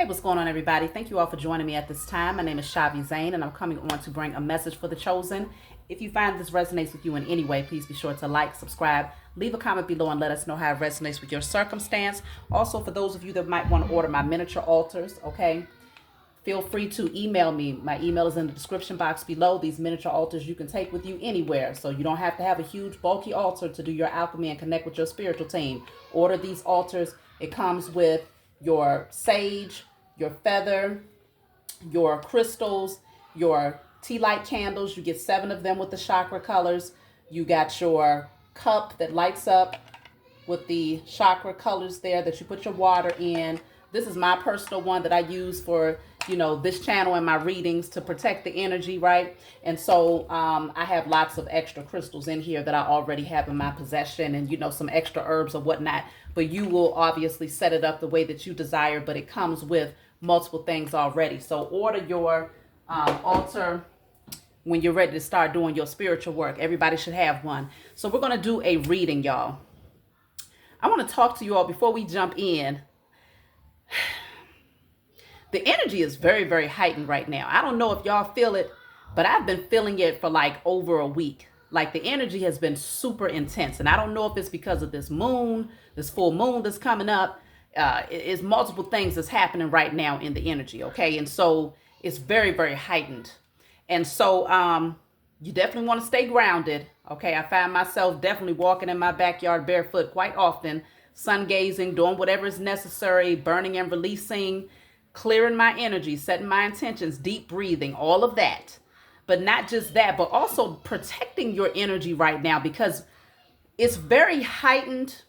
Hey, what's going on, everybody? Thank you all for joining me at this time. My name is Shavi Zane, and I'm coming on to bring a message for the chosen. If you find this resonates with you in any way, please be sure to like, subscribe, leave a comment below, and let us know how it resonates with your circumstance. Also, for those of you that might want to order my miniature altars, okay, feel free to email me. My email is in the description box below. These miniature altars you can take with you anywhere, so you don't have to have a huge, bulky altar to do your alchemy and connect with your spiritual team. Order these altars. It comes with your sage, your feather, your crystals, your tea light candles. You get 7 of them with the chakra colors. You got your cup that lights up with the chakra colors there that you put your water in. This is my personal one that I use for, this channel and my readings to protect the energy, right? And so I have lots of extra crystals in here that I already have in my possession, and, some extra herbs or whatnot. But you will obviously set it up the way that you desire, but it comes with multiple things already. So order your altar when you're ready to start doing your spiritual work. Everybody should have one. So we're going to do a reading, y'all. I want to talk to you all before we jump in. The energy is very, very heightened right now. I don't know if y'all feel it, but I've been feeling it for like over a week. Like the energy has been super intense. And I don't know if it's because of this moon, this full moon that's coming up. It's multiple things that's happening right now in the energy, okay? And so it's very, very heightened. And so you definitely want to stay grounded, okay? I find myself definitely walking in my backyard barefoot quite often, sun gazing, doing whatever is necessary, burning and releasing, clearing my energy, setting my intentions, deep breathing, all of that. But not just that, but also protecting your energy right now because it's very heightened.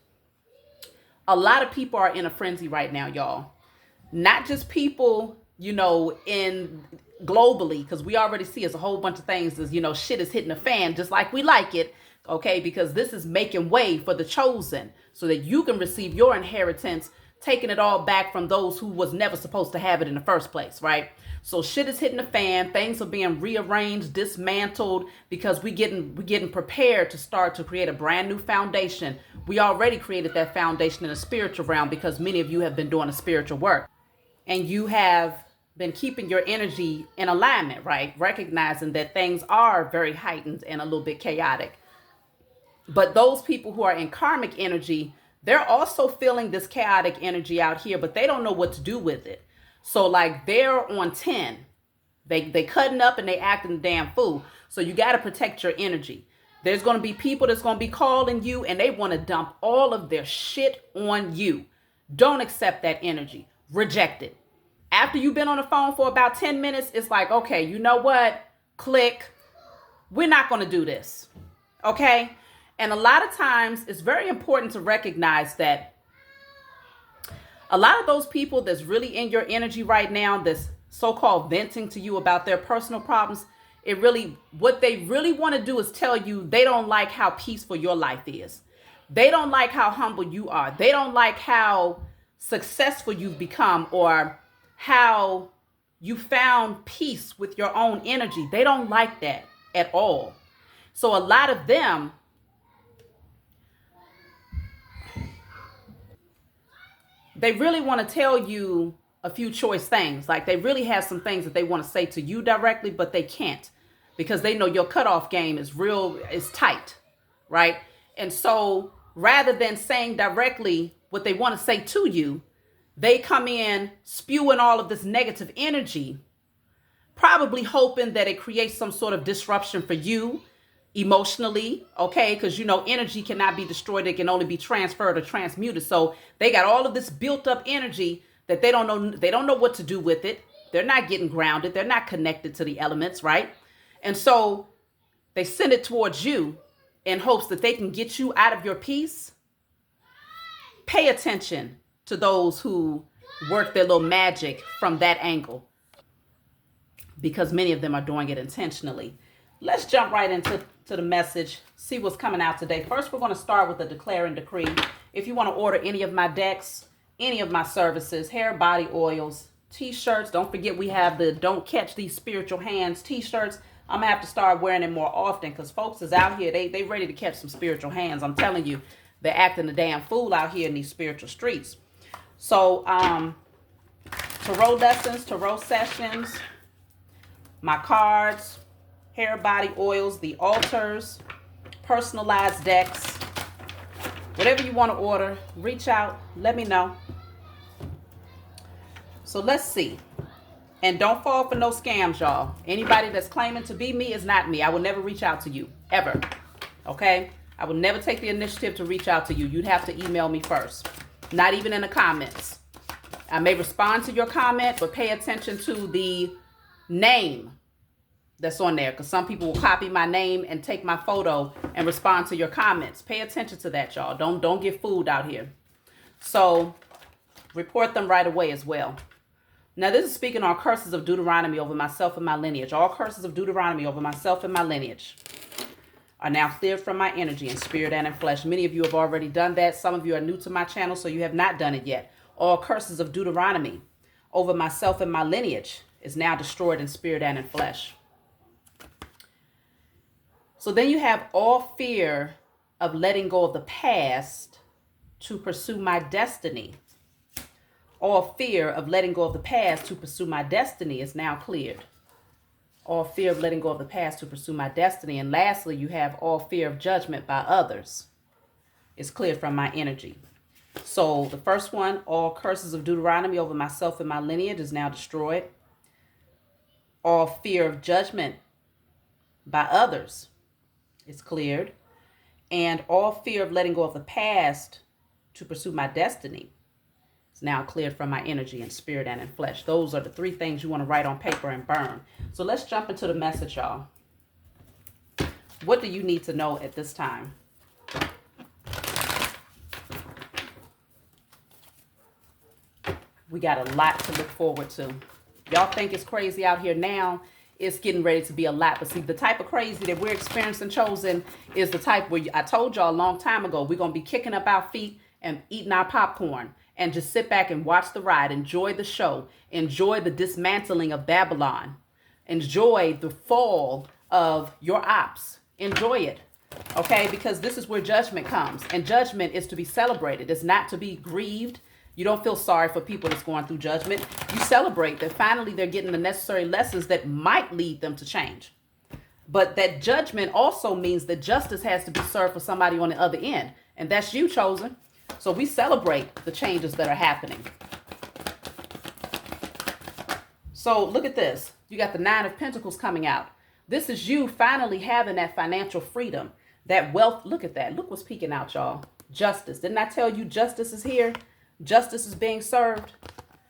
A lot of people are in a frenzy right now, y'all. Not just people, in globally, because we already see it's a whole bunch of things as, shit is hitting the fan just like we like it, okay? Because this is making way for the chosen so that you can receive your inheritance, taking it all back from those who was never supposed to have it in the first place, right? So shit is hitting the fan. Things are being rearranged, dismantled, because we getting prepared to start to create a brand new foundation. We already created that foundation in the spiritual realm because many of you have been doing a spiritual work. And you have been keeping your energy in alignment, right? Recognizing that things are very heightened and a little bit chaotic. But those people who are in karmic energy, they're also feeling this chaotic energy out here, but they don't know what to do with it. So like they're on 10. They cutting up and they acting a damn fool. So you got to protect your energy. There's going to be people that's going to be calling you and they want to dump all of their shit on you. Don't accept that energy. Reject it. After you've been on the phone for about 10 minutes, it's like, okay, you know what? Click. We're not going to do this. Okay? And a lot of times it's very important to recognize that a lot of those people that's really in your energy right now, that's so-called venting to you about their personal problems, what they really want to do is tell you they don't like how peaceful your life is. They don't like how humble you are. They don't like how successful you've become or how you found peace with your own energy. They don't like that at all. So a lot of them, they really want to tell you a few choice things. Like they really have some things that they want to say to you directly, but they can't because they know your cutoff game is tight, right? And so rather than saying directly what they want to say to you, they come in spewing all of this negative energy, probably hoping that it creates some sort of disruption for you emotionally, okay? Because energy cannot be destroyed. It can only be transferred or transmuted. So they got all of this built up energy that they don't know what to do with it. They're not getting grounded. They're not connected to the elements, right? And so they send it towards you in hopes that they can get you out of your peace. Pay attention to those who work their little magic from that angle, because many of them are doing it intentionally. Let's jump right into the message, see what's coming out today. First, we're going to start with the declare and decree. If you want to order any of my decks, any of my services, hair, body oils, t-shirts, don't forget we have the Don't Catch These Spiritual Hands t-shirts. I'm going to have to start wearing them more often because folks is out here, they ready to catch some spiritual hands. I'm telling you, they're acting a damn fool out here in these spiritual streets. So tarot lessons, tarot sessions, my cards, hair, body oils, the altars, personalized decks, whatever you want to order, reach out, let me know. So let's see. And don't fall for no scams, y'all. Anybody that's claiming to be me is not me. I will never reach out to you, ever. Okay? I will never take the initiative to reach out to you. You'd have to email me first. Not even in the comments. I may respond to your comment, but pay attention to the name that's on there, because some people will copy my name and take my photo and respond to your comments. Pay attention to that, y'all. Don't get fooled out here. So report them right away as well. Now, this is speaking on curses of Deuteronomy over myself and my lineage. All curses of Deuteronomy over myself and my lineage are now cleared from my energy in spirit and in flesh. Many of you have already done that. Some of you are new to my channel, so you have not done it yet. All curses of Deuteronomy over myself and my lineage is now destroyed in spirit and in flesh. So then you have all fear of letting go of the past to pursue my destiny. All fear of letting go of the past to pursue my destiny is now cleared. All fear of letting go of the past to pursue my destiny. And lastly, you have all fear of judgment by others is cleared from my energy. So the first one, all curses of Deuteronomy over myself and my lineage is now destroyed. All fear of judgment by others is cleared. And all fear of letting go of the past to pursue my destiny is now cleared from my energy in spirit and in flesh. Those are the three things you want to write on paper and burn. So let's jump into the message, y'all. What do you need to know at this time? We got a lot to look forward to. Y'all think it's crazy out here now. It's getting ready to be a lot. But see, the type of crazy that we're experiencing, Chosen, is the type where I told y'all a long time ago, we're going to be kicking up our feet and eating our popcorn and just sit back and watch the ride. Enjoy the show. Enjoy the dismantling of Babylon. Enjoy the fall of your ops. Enjoy it. Okay? Because this is where judgment comes. And judgment is to be celebrated. It's not to be grieved. You don't feel sorry for people that's going through judgment. You celebrate that finally they're getting the necessary lessons that might lead them to change. But that judgment also means that justice has to be served for somebody on the other end. And that's you, Chosen. So we celebrate the changes that are happening. So look at this. You got the 9 of Pentacles coming out. This is you finally having that financial freedom, that wealth. Look at that. Look what's peeking out, y'all. Justice. Didn't I tell you justice is here? Justice is being served.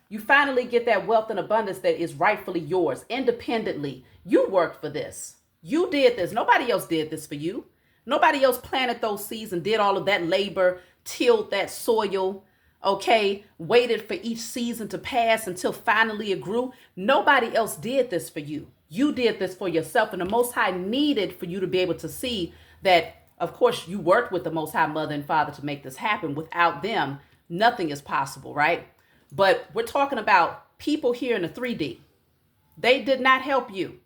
You finally get that wealth and abundance that is rightfully yours, independently. You worked for this. You did this. Nobody else did this for you. Nobody else planted those seeds and did all of that labor, tilled that soil, okay, waited for each season to pass until finally it grew. Nobody else did this for you. You did this for yourself, and the Most High needed for you to be able to see that, of course, you worked with the Most High Mother and Father to make this happen. Without them, nothing is possible, right? But we're talking about people here in the 3D. They did not help you.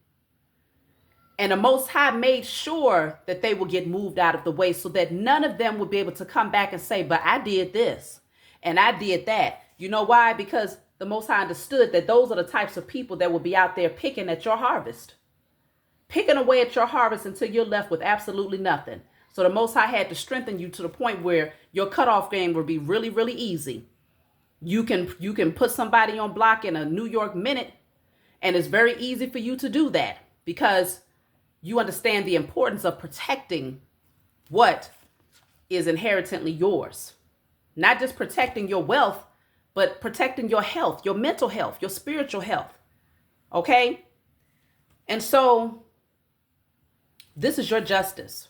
And the Most High made sure that they would get moved out of the way so that none of them would be able to come back and say, but I did this and I did that. You know why? Because the Most High understood that those are the types of people that will be out there picking at your harvest. Picking away at your harvest until you're left with absolutely nothing. So the Most High had to strengthen you to the point where your cutoff game would be really, really easy. You can put somebody on block in a New York minute, and it's very easy for you to do that because you understand the importance of protecting what is inherently yours. Not just protecting your wealth, but protecting your health, your mental health, your spiritual health. Okay? And so this is your justice.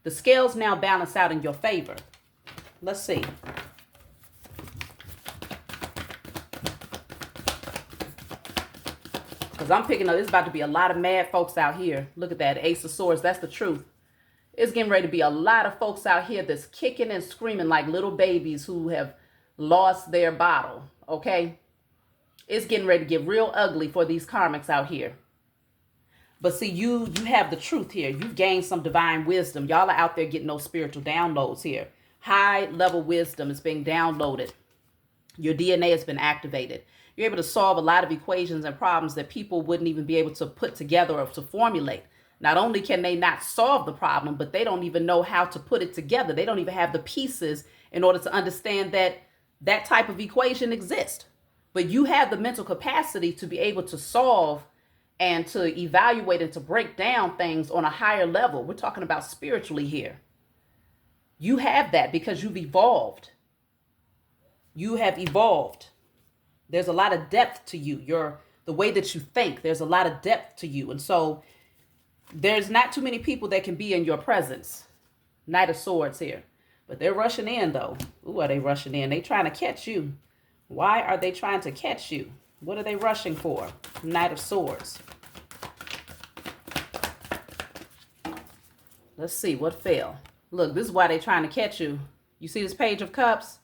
The scales now balance out in your favor. Let's see. Because I'm picking up, there's about to be a lot of mad folks out here. Look at that, Ace of Swords. That's the truth. It's getting ready to be a lot of folks out here that's kicking and screaming like little babies who have lost their bottle, okay? It's getting ready to get real ugly for these karmics out here. But see, you have the truth here. You've gained some divine wisdom. Y'all are out there getting those spiritual downloads here. High level wisdom is being downloaded. Your DNA has been activated. You're able to solve a lot of equations and problems that people wouldn't even be able to put together or to formulate. Not only can they not solve the problem, but they don't even know how to put it together. They don't even have the pieces in order to understand that that type of equation exists. But you have the mental capacity to be able to solve and to evaluate and to break down things on a higher level. We're talking about spiritually here. You have that because you've evolved. You have evolved. There's a lot of depth to you. The way that you think, there's a lot of depth to you. And so there's not too many people that can be in your presence. Knight of Swords here. But they're rushing in though. Ooh, are they rushing in? They trying to catch you. Why are they trying to catch you? What are they rushing for? Knight of Swords. Let's see what fell. Look, this is why they're trying to catch you. You see this Page of Cups?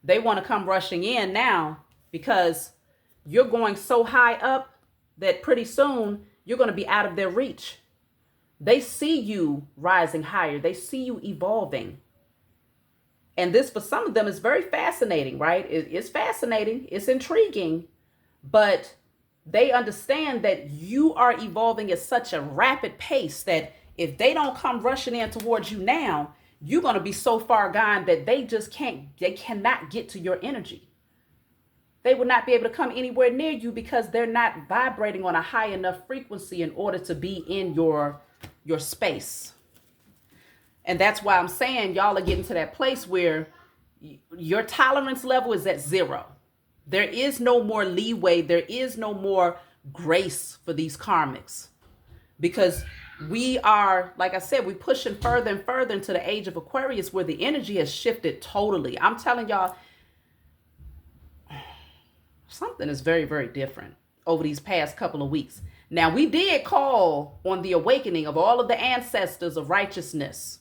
They want to come rushing in now because you're going so high up that pretty soon you're going to be out of their reach. They see you rising higher. They see you evolving. And this, for some of them, is very fascinating, right? It's fascinating. It's intriguing. But they understand that you are evolving at such a rapid pace that if they don't come rushing in towards you now, you're going to be so far gone that they cannot get to your energy. They will not be able to come anywhere near you because they're not vibrating on a high enough frequency in order to be in your space. And that's why I'm saying y'all are getting to that place where your tolerance level is at 0. There is no more leeway. There is no more grace for these karmics because we are, like I said, we're pushing further and further into the age of Aquarius where the energy has shifted totally. I'm telling y'all, something is very, very different over these past couple of weeks. Now, we did call on the awakening of all of the ancestors of righteousness.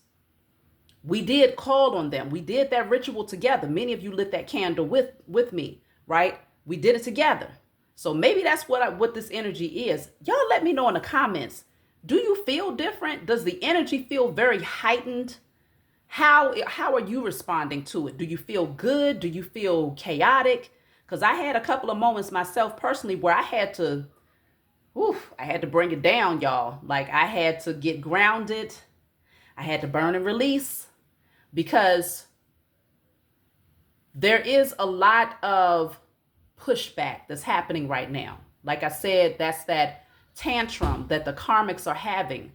We did call on them. We did that ritual together. Many of you lit that candle with me, right? We did it together. So maybe that's what this energy is. Y'all let me know in the comments. Do you feel different? Does the energy feel very heightened? How are you responding to it? Do you feel good? Do you feel chaotic? Because I had a couple of moments myself personally where I had to bring it down, y'all. Like I had to get grounded. I had to burn and release because there is a lot of pushback that's happening right now. Like I said, that's that tantrum that the karmics are having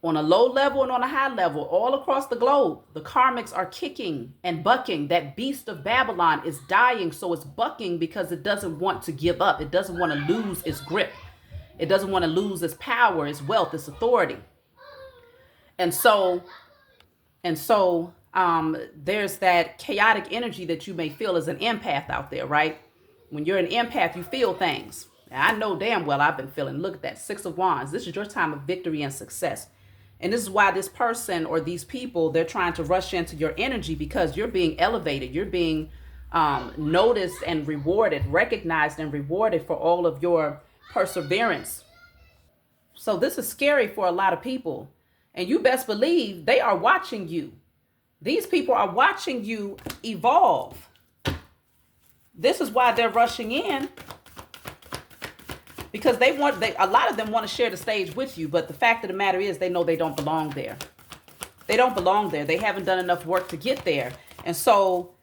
on a low level and on a high level all across the globe. The karmics are kicking and bucking. That beast of Babylon is dying, so it's bucking because it doesn't want to give up. It doesn't want to lose its grip. It doesn't want to lose its power, its wealth, its authority. And so there's that chaotic energy that you may feel as an empath out there, right? When you're an empath, you feel things. I know damn well I've been feeling. Look at that 6 of Wands. This is your time of victory and success. And this is why this person or these people, they're trying to rush into your energy because you're being elevated. You're being noticed and rewarded, recognized and rewarded for all of your perseverance. So this is scary for a lot of people. And you best believe they are watching you. These people are watching you evolve. This is why they're rushing in. Because a lot of them want to share the stage with you, but the fact of the matter is they know they don't belong there. They don't belong there. They haven't done enough work to get there. And so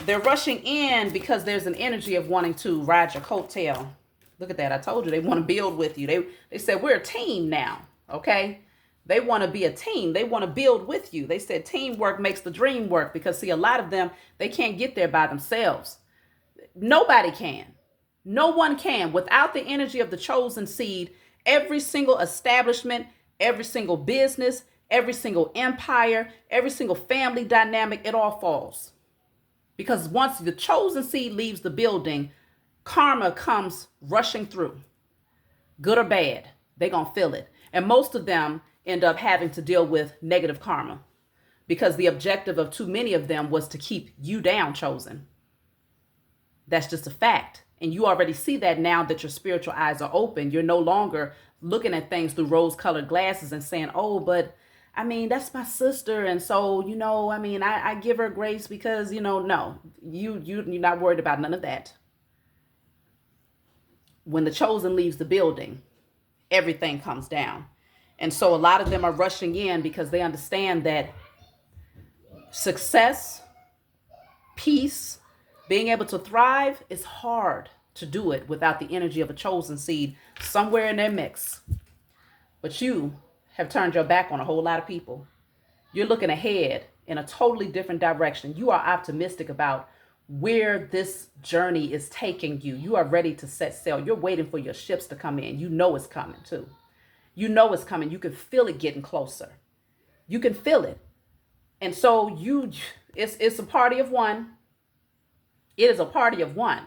they're rushing in because there's an energy of wanting to ride your coattail. Look at that. I told you they want to build with you. They said we're a team now, okay? They want to be a team. They want to build with you. They said teamwork makes the dream work because, see, a lot of them, they can't get there by themselves. Nobody can. No one can. Without the energy of the chosen seed, every single establishment, every single business, every single empire, every single family dynamic, it all falls. Because once the chosen seed leaves the building, karma comes rushing through. Good or bad, they're going to feel it. And most of them end up having to deal with negative karma because the objective of too many of them was to keep you down, chosen. That's just a fact. And you already see that now that your spiritual eyes are open. You're no longer looking at things through rose-colored glasses and saying, oh, but I mean, that's my sister. And so, I mean, I give her grace because, no, you're not worried about none of that. When the chosen leaves the building, everything comes down. And so a lot of them are rushing in because they understand that success, peace, being able to thrive is hard to do it without the energy of a chosen seed somewhere in their mix. But you have turned your back on a whole lot of people. You're looking ahead in a totally different direction. You are optimistic about where this journey is taking you. You are ready to set sail. You're waiting for your ships to come in. You know it's coming too. You know it's coming. You can feel it getting closer. You can feel it. And so it's a party of one. It is a party of one.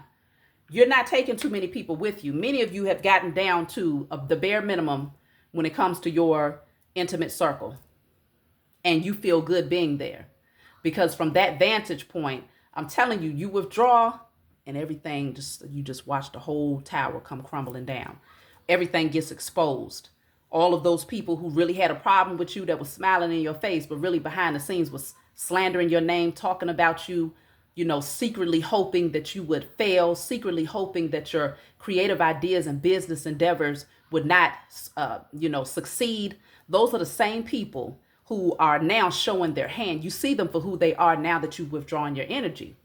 You're not taking too many people with you. Many of you have gotten down to the bare minimum when it comes to your intimate circle. And you feel good being there. Because from that vantage point, I'm telling you, you withdraw and everything you just watch the whole tower come crumbling down. Everything gets exposed. All of those people who really had a problem with you that was smiling in your face, but really behind the scenes was slandering your name, talking about you, secretly hoping that you would fail, secretly hoping that your creative ideas and business endeavors would not, succeed. Those are the same people who are now showing their hand. You see them for who they are now that you've withdrawn your energy.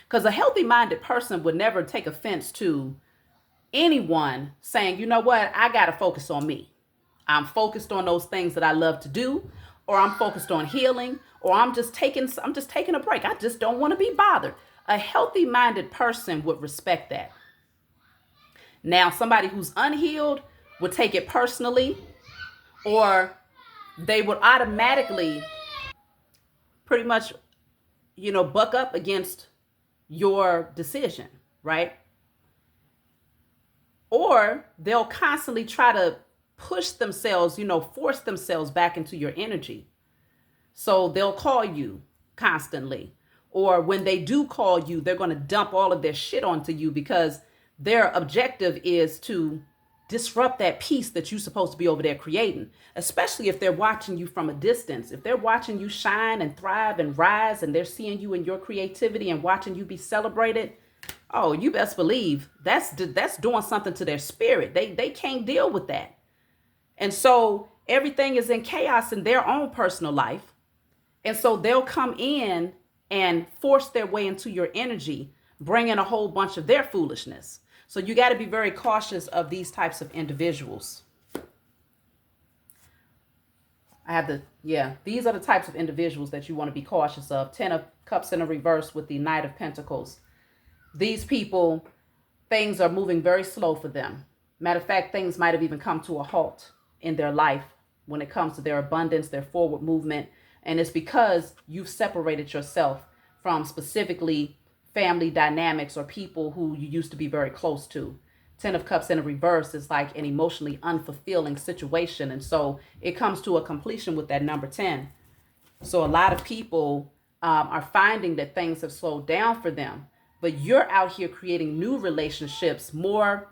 Because a healthy-minded person would never take offense to anyone saying, you know what, I got to focus on me. I'm focused on those things that I love to do, or I'm focused on healing, or I'm just taking a break. I just don't want to be bothered. A healthy-minded person would respect that. Now, somebody who's unhealed would take it personally, or they would automatically pretty much, buck up against your decision, right? Or they'll constantly try to push themselves, force themselves back into your energy. So they'll call you constantly. Or when they do call you, they're going to dump all of their shit onto you because their objective is to disrupt that peace that you're supposed to be over there creating, especially if they're watching you from a distance. If they're watching you shine and thrive and rise and they're seeing you in your creativity and watching you be celebrated, oh, you best believe that's doing something to their spirit. They can't deal with that. And so everything is in chaos in their own personal life. And so they'll come in and force their way into your energy, bringing a whole bunch of their foolishness. So you got to be very cautious of these types of individuals. These are the types of individuals that you want to be cautious of. 10 of Cups in a reverse with the Knight of Pentacles. These people, things are moving very slow for them. Matter of fact, things might have even come to a halt in their life when it comes to their abundance, their forward movement. And it's because you've separated yourself from specifically family dynamics or people who you used to be very close to. 10 of Cups in a reverse is like an emotionally unfulfilling situation. And so it comes to a completion with that number 10. So a lot of people are finding that things have slowed down for them. But you're out here creating new relationships, more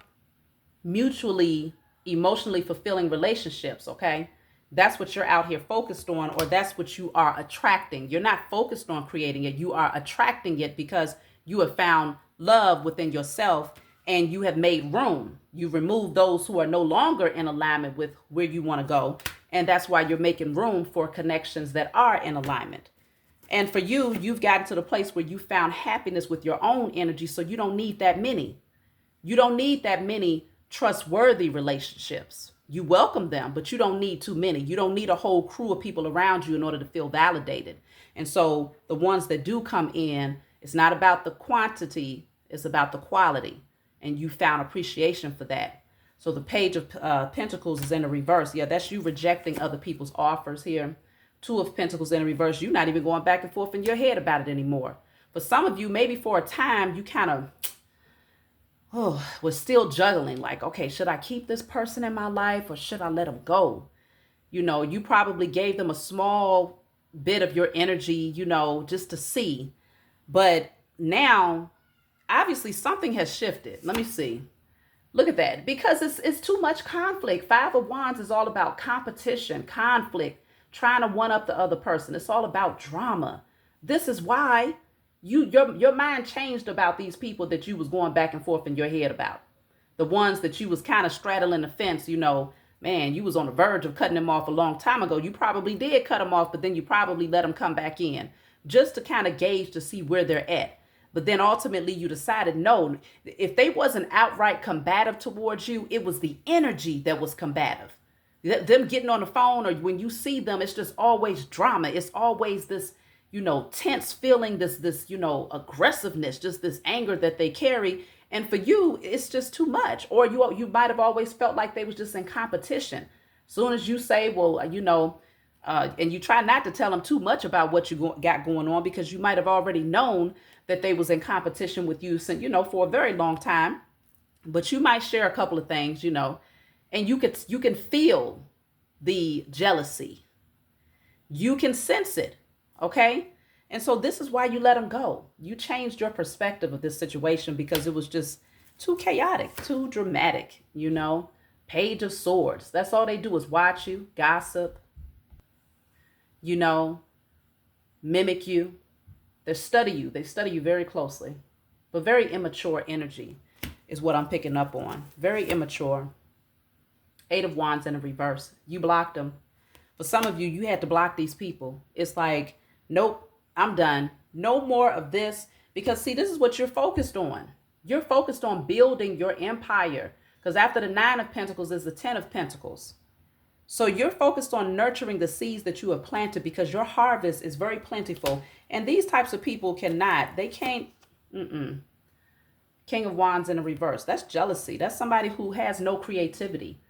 mutually, emotionally fulfilling relationships, okay? That's what you're out here focused on, or that's what you are attracting. You're not focused on creating it. You are attracting it because you have found love within yourself and you have made room. You removed those who are no longer in alignment with where you want to go. And that's why you're making room for connections that are in alignment. And for you, you've gotten to the place where you found happiness with your own energy. So you don't need that many. You don't need that many trustworthy relationships. You welcome them, but you don't need too many. You don't need a whole crew of people around you in order to feel validated. And so the ones that do come in, it's not about the quantity, it's about the quality. And you found appreciation for that. So the Page of Pentacles is in the reverse. Yeah, that's you rejecting other people's offers here. 2 of Pentacles in the reverse. You're not even going back and forth in your head about it anymore. For some of you, maybe for a time, you kind of was still juggling. Like, okay, should I keep this person in my life or should I let them go? You probably gave them a small bit of your energy, just to see. But now, obviously, something has shifted. Let me see. Look at that. Because it's too much conflict. 5 of Wands is all about competition, conflict, trying to one up the other person. It's all about drama. This is why your mind changed about these people that you was going back and forth in your head about. The ones that you was kind of straddling the fence, man, you was on the verge of cutting them off a long time ago. You probably did cut them off, but then you probably let them come back in just to kind of gauge to see where they're at. But then ultimately you decided, no, if they wasn't outright combative towards you, it was the energy that was combative. Them getting on the phone, or when you see them, it's just always drama. It's always this, tense feeling, this, aggressiveness, just this anger that they carry. And for you, it's just too much. Or you might have always felt like they was just in competition. Soon as you say, well, and you try not to tell them too much about what you got going on, because you might have already known that they was in competition with you since, for a very long time. But you might share a couple of things, and you can feel the jealousy. You can sense it, okay? And so this is why you let them go. You changed your perspective of this situation because it was just too chaotic, too dramatic, Page of Swords. That's all they do is watch you, gossip, mimic you. They study you. They study you very closely. But very immature energy is what I'm picking up on. Very immature. 8 of Wands in the reverse. You blocked them. For some of you, you had to block these people. It's like, nope, I'm done. No more of this. Because see, this is what you're focused on. You're focused on building your empire. Because after the 9 of Pentacles is the 10 of Pentacles. So you're focused on nurturing the seeds that you have planted because your harvest is very plentiful. And these types of people they can't. King of Wands in the reverse. That's jealousy. That's somebody who has no creativity.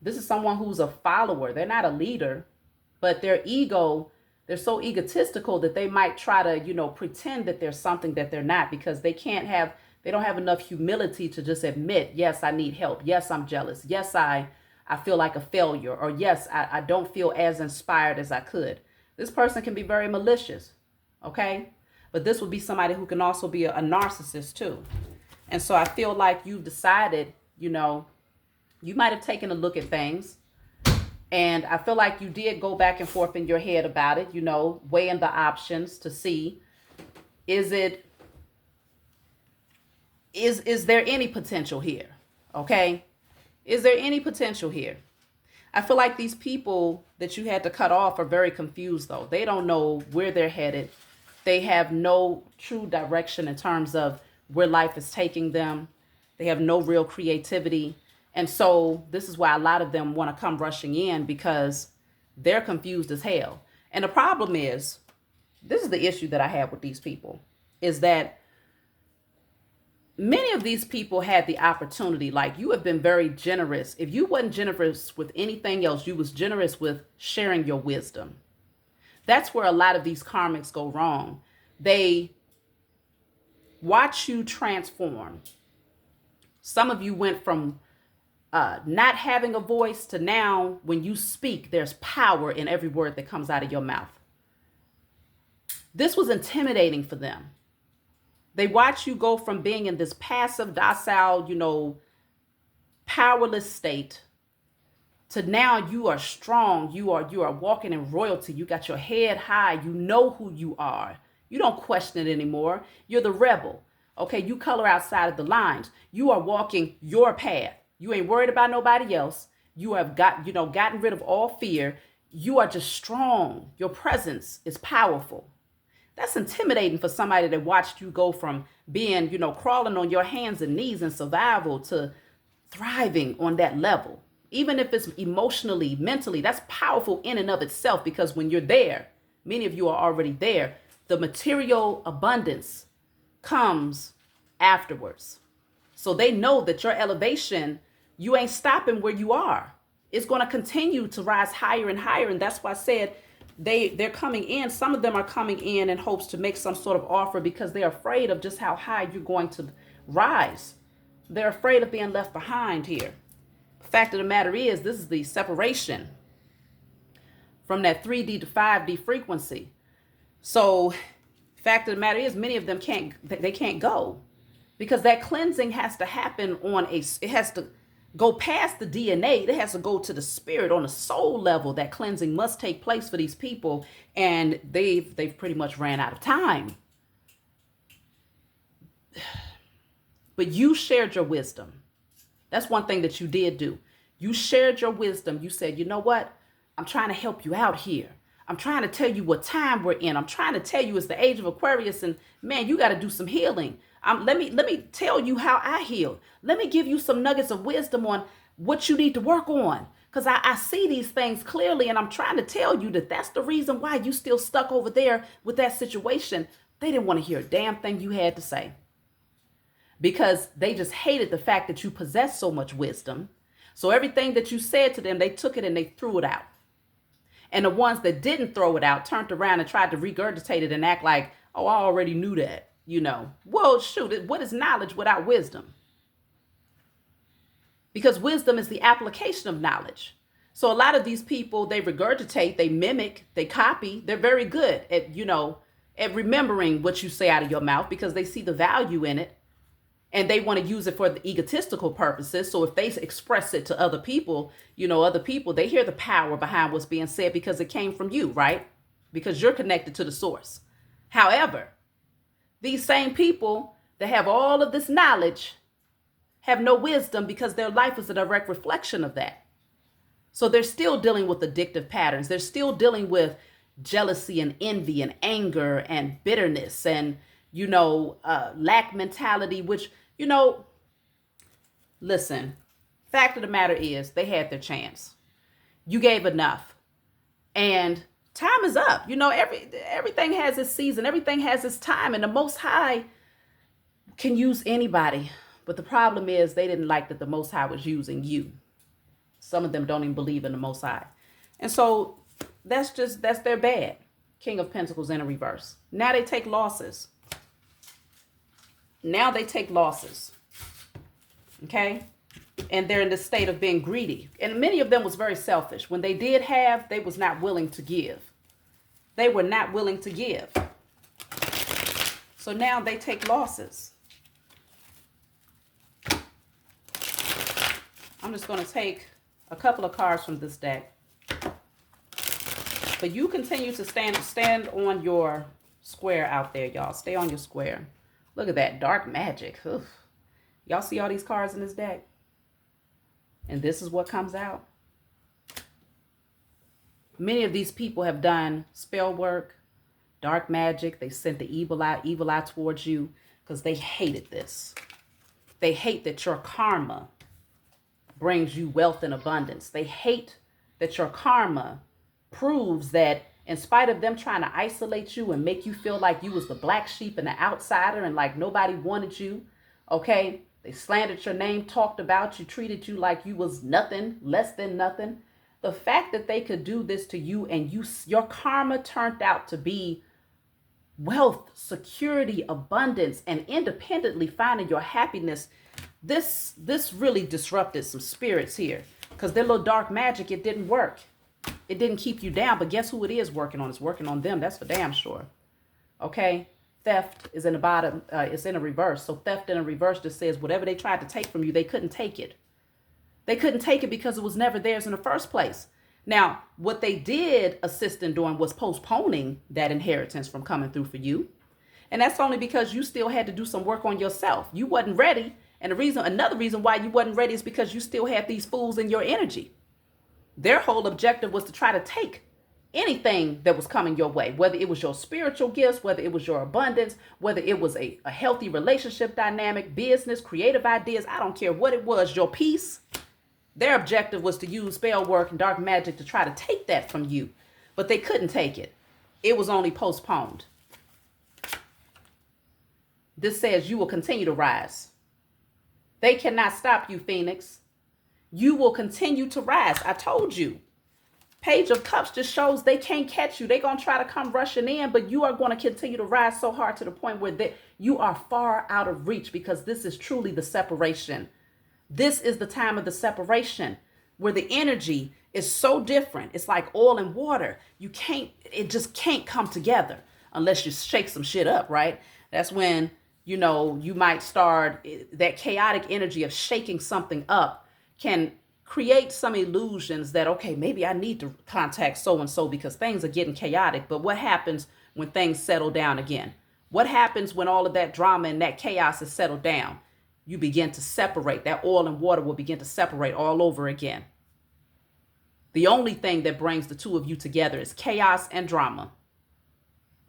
This is someone who's a follower. They're not a leader, but their ego, they're so egotistical that they might try to, pretend that there's something that they're not, because they don't have enough humility to just admit, yes, I need help. Yes, I'm jealous. Yes, I feel like a failure, or yes, I don't feel as inspired as I could. This person can be very malicious, okay? But this would be somebody who can also be a narcissist too. And so I feel like you've decided, you might have taken a look at things. And I feel like you did go back and forth in your head about it, weighing the options to see, is there any potential here? Okay? Is there any potential here? I feel like these people that you had to cut off are very confused, though. They don't know where they're headed. They have no true direction in terms of where life is taking them. They have no real creativity. And so this is why a lot of them want to come rushing in, because they're confused as hell. And the problem is, this is the issue that I have with these people, is that many of these people had the opportunity. Like, you have been very generous. If you wasn't generous with anything else, you was generous with sharing your wisdom. That's where a lot of these karmics go wrong. They watch you transform. Some of you went from not having a voice to now, when you speak, there's power in every word that comes out of your mouth. This was intimidating for them. They watch you go from being in this passive, docile, powerless state to now you are strong. You are walking in royalty. You got your head high. You know who you are. You don't question it anymore. You're the rebel. Okay, you color outside of the lines. You are walking your path. You ain't worried about nobody else. You have gotten rid of all fear. You are just strong. Your presence is powerful. That's intimidating for somebody that watched you go from being, crawling on your hands and knees in survival to thriving on that level. Even if it's emotionally, mentally, that's powerful in and of itself, because when you're there, many of you are already there, the material abundance comes afterwards. So they know that your elevation, you ain't stopping where you are. It's going to continue to rise higher and higher. And that's why I said they're coming in. Some of them are coming in hopes to make some sort of offer because they're afraid of just how high you're going to rise. They're afraid of being left behind here. The fact of the matter is, this is the separation from that 3D to 5D frequency. So fact of the matter is, many of them can't go, because that cleansing has to happen go past the DNA. It has to go to the spirit on a soul level. That cleansing must take place for these people, and they've pretty much ran out of time. But you shared your wisdom. That's one thing that you did do. You shared your wisdom. You said, you know what? I'm trying to help you out here. I'm trying to tell you what time we're in. I'm trying to tell you it's the age of Aquarius, and man, you got to do some healing. Let me tell you how I heal. Let me give you some nuggets of wisdom on what you need to work on. Because I see these things clearly, and I'm trying to tell you that that's the reason why you still stuck over there with that situation. They didn't want to hear a damn thing you had to say, because they just hated the fact that you possess so much wisdom. So everything that you said to them, they took it and they threw it out. And the ones that didn't throw it out turned around and tried to regurgitate it and act like, oh, I already knew that, Well, shoot, what is knowledge without wisdom? Because wisdom is the application of knowledge. So a lot of these people, they regurgitate, they mimic, they copy. They're very good at, at remembering what you say out of your mouth because they see the value in it. And they want to use it for the egotistical purposes. So if they express it to other people, they hear the power behind what's being said because it came from you, right? Because you're connected to the source. However, these same people that have all of this knowledge have no wisdom because their life is a direct reflection of that. So they're still dealing with addictive patterns. They're still dealing with jealousy and envy and anger and bitterness and, lack mentality, which, listen, fact of the matter is they had their chance. You gave enough and time is up. Everything has its season. Everything has its time, and the Most High can use anybody. But the problem is they didn't like that the Most High was using you. Some of them don't even believe in the Most High. And so that's their bad. King of Pentacles in a reverse. Now they take losses. Okay? And they're in the state of being greedy. And many of them was very selfish. When they did have, they was not willing to give. They were not willing to give. So now they take losses. I'm just going to take a couple of cards from this deck. But you continue to stand on your square out there, y'all. Stay on your square. Look at that. Dark magic. Oof. Y'all see all these cards in this deck? And this is what comes out. Many of these people have done spell work, dark magic. They sent the evil eye towards you because they hated this. They hate that your karma brings you wealth and abundance. They hate that your karma proves that in spite of them trying to isolate you and make you feel like you was the black sheep and the outsider and like nobody wanted you, okay? They slandered your name, talked about you, treated you like you was nothing, less than nothing. The fact that they could do this to you and your karma turned out to be wealth, security, abundance, and independently finding your happiness. This really disrupted some spirits here because their little dark magic, it didn't work. It didn't keep you down, but guess who it is working on? It's working on them. That's for damn sure. Okay? Theft is in the bottom. It's in a reverse. So theft in a reverse just says whatever they tried to take from you, they couldn't take it. They couldn't take it because it was never theirs in the first place. Now, what they did assist in doing was postponing that inheritance from coming through for you. And that's only because you still had to do some work on yourself. You wasn't ready. And another reason why you wasn't ready is because you still had these fools in your energy. Their whole objective was to try to take anything that was coming your way, whether it was your spiritual gifts, whether it was your abundance, whether it was a healthy relationship dynamic, business, creative ideas. I don't care what it was, your peace. Their objective was to use spell work and dark magic to try to take that from you, but they couldn't take it. It was only postponed. This says you will continue to rise. They cannot stop you, Phoenix. You will continue to rise. I told you. Page of Cups just shows they can't catch you. They're going to try to come rushing in, but you are going to continue to rise so hard to the point where you are far out of reach, because this is truly the separation. This is the time of the separation where the energy is so different. It's like oil and water. It just can't come together unless you shake some shit up, right? That's when, you might start that chaotic energy of shaking something up can create some illusions that, okay, maybe I need to contact so and so because things are getting chaotic. But what happens when things settle down again? What happens when all of that drama and that chaos is settled down? You begin to separate. That oil and water will begin to separate all over again. The only thing that brings the two of you together is chaos and drama.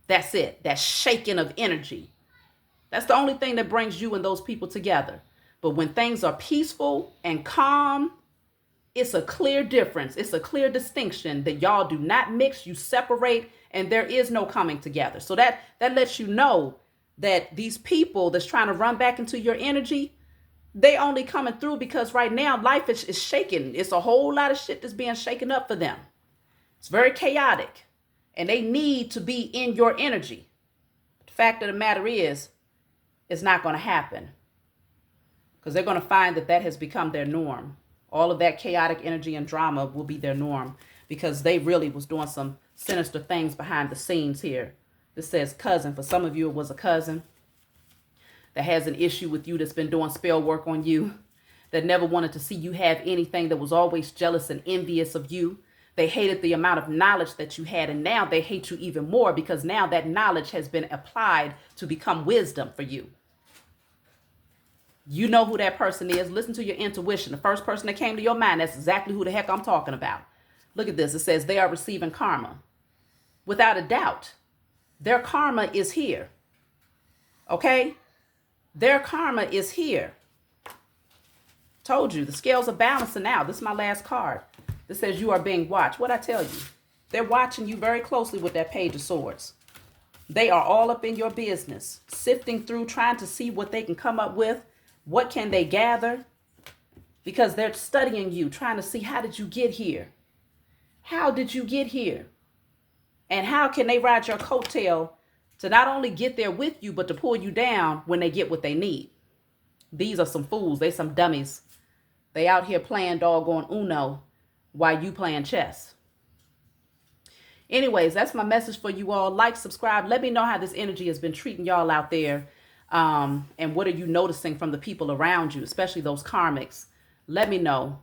That's it. That shaking of energy. That's the only thing that brings you and those people together. But when things are peaceful and calm, it's a clear difference. It's a clear distinction that y'all do not mix, you separate, and there is no coming together. So that lets you know that these people that's trying to run back into your energy, they only coming through because right now life is shaking. It's a whole lot of shit that's being shaken up for them. It's very chaotic, and they need to be in your energy. The fact of the matter is, it's not going to happen because they're going to find that has become their norm. All of that chaotic energy and drama will be their norm because they really was doing some sinister things behind the scenes here. This says cousin. For some of you, it was a cousin that has an issue with you, that's been doing spell work on you, that never wanted to see you have anything, that was always jealous and envious of you. They hated the amount of knowledge that you had, and now they hate you even more because now that knowledge has been applied to become wisdom for you. You know who that person is. Listen to your intuition. The first person that came to your mind, that's exactly who the heck I'm talking about. Look at this. It says they are receiving karma. Without a doubt, their karma is here. Okay? Their karma is here. Told you, the scales are balancing out. This is my last card. This says you are being watched. What'd I tell you? They're watching you very closely with that Page of Swords. They are all up in your business, sifting through, trying to see what they can come up with. What can they gather? Because they're studying you, trying to see, how did you get here? How did you get here? And how can they ride your coattail to not only get there with you, but to pull you down when they get what they need? These are some fools. They some dummies. They out here playing doggone Uno while you playing chess. Anyways, that's my message for you all. Like, subscribe. Let me know how this energy has been treating y'all out there. And what are you noticing from the people around you, especially those karmics? Let me know.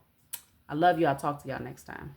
I love you. I'll talk to y'all next time.